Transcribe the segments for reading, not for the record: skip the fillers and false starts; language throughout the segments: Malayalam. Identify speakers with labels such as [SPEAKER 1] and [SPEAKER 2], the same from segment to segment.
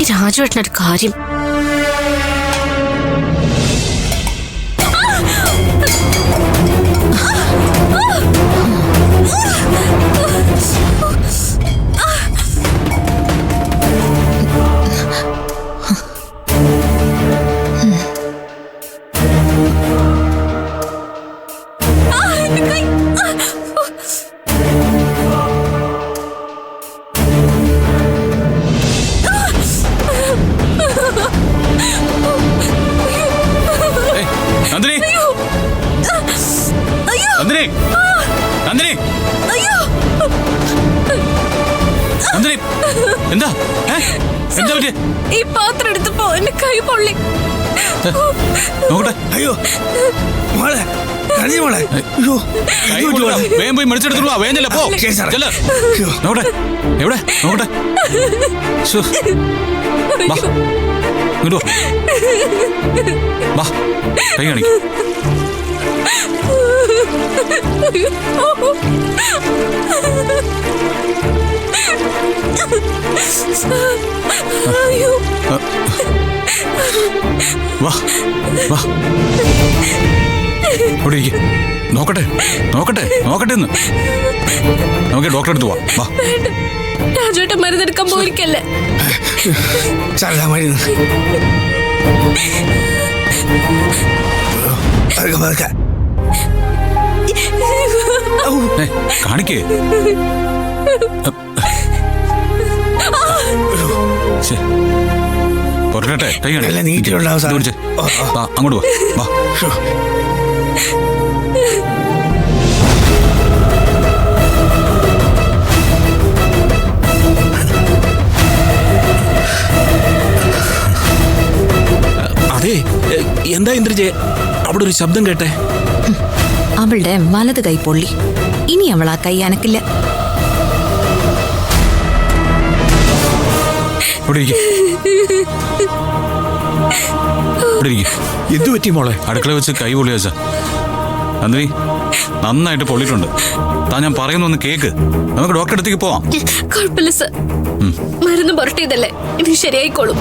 [SPEAKER 1] ഈ രാജുവേട്ടനൊരു കാര്യം.
[SPEAKER 2] നന്ദിനി, നന്ദിനി, നന്ദിനി, നന്ദിനി, എന്താ എന്താ പറ്റിയ?
[SPEAKER 1] ഈ പാത്രം എടുത്തപ്പോ എന്റെ കൈ പൊള്ളി.
[SPEAKER 2] നോക്കട്ടെ.
[SPEAKER 3] അയ്യോ മോളെ, മോളെ,
[SPEAKER 2] വേഗം പോയി മേടിച്ചെടുത്തു. വേഗം പോ. നോക്കട്ടെ, എവിടെ നോക്കട്ടെ. വാ, കൈ കാണിക്ക. വാ വാ, ഇവിടെ ഇരിക്ക. നോക്കട്ടെ നോക്കട്ടെ നോക്കട്ടെ എന്ന് നമുക്ക് ഡോക്ടറെ അടുത്ത് പോവാം. വാ.
[SPEAKER 1] രാജുവേട്ടൻ മരുന്നെടുക്കാൻ പോയിരിക്കല്ലേ?
[SPEAKER 2] കാണിക്കേ. പൊറട്ടെ, കൈ അങ്ങോട്ട് വാ.
[SPEAKER 3] അതെ, എന്താ ഇന്ദ്രജെ അവിടെ ഒരു ശബ്ദം കേട്ടെ?
[SPEAKER 4] അവളുടെ വലത് കൈ പൊള്ളി. ഇനി അവൾ ആ കൈ അനക്കില്ല.
[SPEAKER 2] എന്തു പറ്റി മോളെ? അടുക്കള വെച്ച് കൈ പൊള്ളിയ വെച്ചാ. നന്ദിനി, നന്നായിട്ട് പൊള്ളിയിട്ടുണ്ട്. താൻ ഞാൻ പറയുന്നൊന്ന് കേക്ക്. നമുക്ക് ഡോക്ടറെ അടുത്തേക്ക് പോവാം.
[SPEAKER 1] കുഴപ്പമില്ല സർ, മരുന്ന് പുരട്ടിയതല്ലേ, ഇനി ശരിയായിക്കോളും.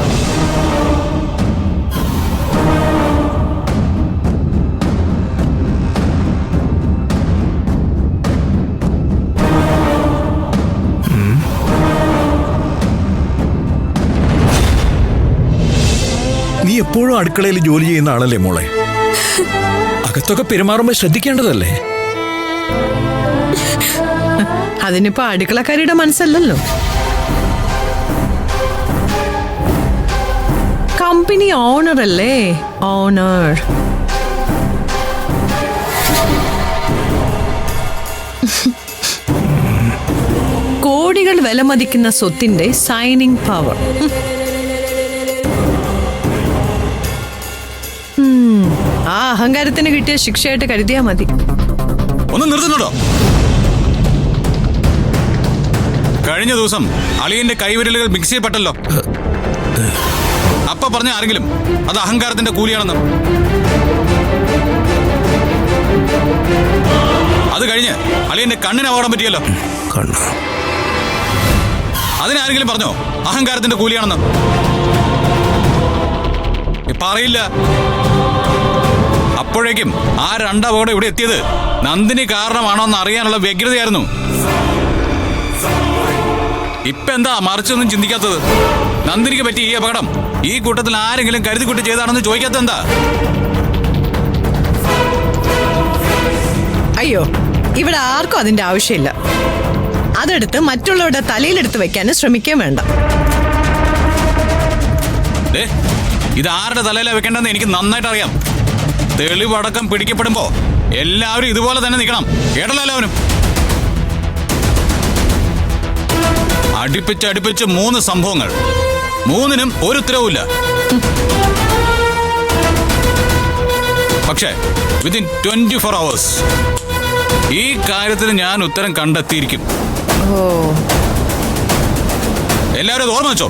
[SPEAKER 3] നീ എപ്പോഴും അടുക്കളയിൽ ജോലി ചെയ്യുന്ന ആളല്ലേ മോളെ? അകത്തൊക്കെ പെരുമാറുമ്പോ ശ്രദ്ധിക്കേണ്ടതല്ലേ?
[SPEAKER 5] അതിനിപ്പോ അടുക്കളക്കാരിയുടെ മനസ്സല്ലല്ലോ. കമ്പനി ഓണർ അല്ലേ, ഓണർ. കോടികൾ വിലമതിക്കുന്ന സ്വത്തിന്റെ സൈനിങ് പവർ. ആ അഹങ്കാരത്തിന് കിട്ടിയ ശിക്ഷയായിട്ട് കരുതിയാ മതി.
[SPEAKER 2] ഒന്ന് നിർത്തുന്നുണ്ടോ? കഴിഞ്ഞ ദിവസം അളിയന്റെ കൈവിരലുകൾ മിക്സ് ചെയ്യപ്പെട്ടല്ലോ. അപ്പൊ പറഞ്ഞ ആരെങ്കിലും അത് അഹങ്കാരത്തിന്റെ കൂലിയാണെന്ന്? അത് കഴിഞ്ഞ് അളിയന്റെ കണ്ണിന് അപകടം പറ്റിയല്ലോ. അതിനാരെങ്കിലും പറഞ്ഞോ അഹങ്കാരത്തിന്റെ കൂലിയാണെന്ന്? പറയില്ല. അപ്പോഴേക്കും ആ രണ്ടപകടം ഇവിടെ എത്തിയത് നന്ദിനി കാരണമാണോ എന്ന് അറിയാനുള്ള വ്യഗ്രതയായിരുന്നു. ഇപ്പൊ എന്താ മറിച്ചൊന്നും ചിന്തിക്കാത്തത്? നന്ദിനിക്ക് പറ്റിയ ഈ അപകടം ഈ കൂട്ടത്തിൽ ആരെങ്കിലും കരുതിക്കൂട്ടി ചെയ്താണെന്ന് ചോദിക്കാത്ത എന്താ?
[SPEAKER 5] അയ്യോ, ഇവിടെ ആർക്കും അതിന്റെ ആവശ്യമില്ല. അതെടുത്ത് മറ്റുള്ളവരുടെ തലയിലെടുത്ത് വെക്കാനും ശ്രമിക്കാൻ വേണ്ട.
[SPEAKER 2] ഇത് ആരുടെ തലയിലാണ് വെക്കേണ്ടതെന്ന് എനിക്ക് നന്നായിട്ട് അറിയാം. തെളിവടക്കം പിടിക്കപ്പെടുമ്പോ എല്ലാവരും ഇതുപോലെ തന്നെ നിൽക്കണം. കേട്ടല്ലോ എല്ലാവരും? അടുപ്പിച്ച് 3 സംഭവങ്ങൾ, 3നും ഒരു ഉത്തരവുമില്ല. പക്ഷേ വിത്തിൻ 24 hours ഈ കാര്യത്തിന് ഞാൻ ഉത്തരം കണ്ടെത്തിയിരിക്കും. എല്ലാവരും അത് ഓർമ്മ വെച്ചോ.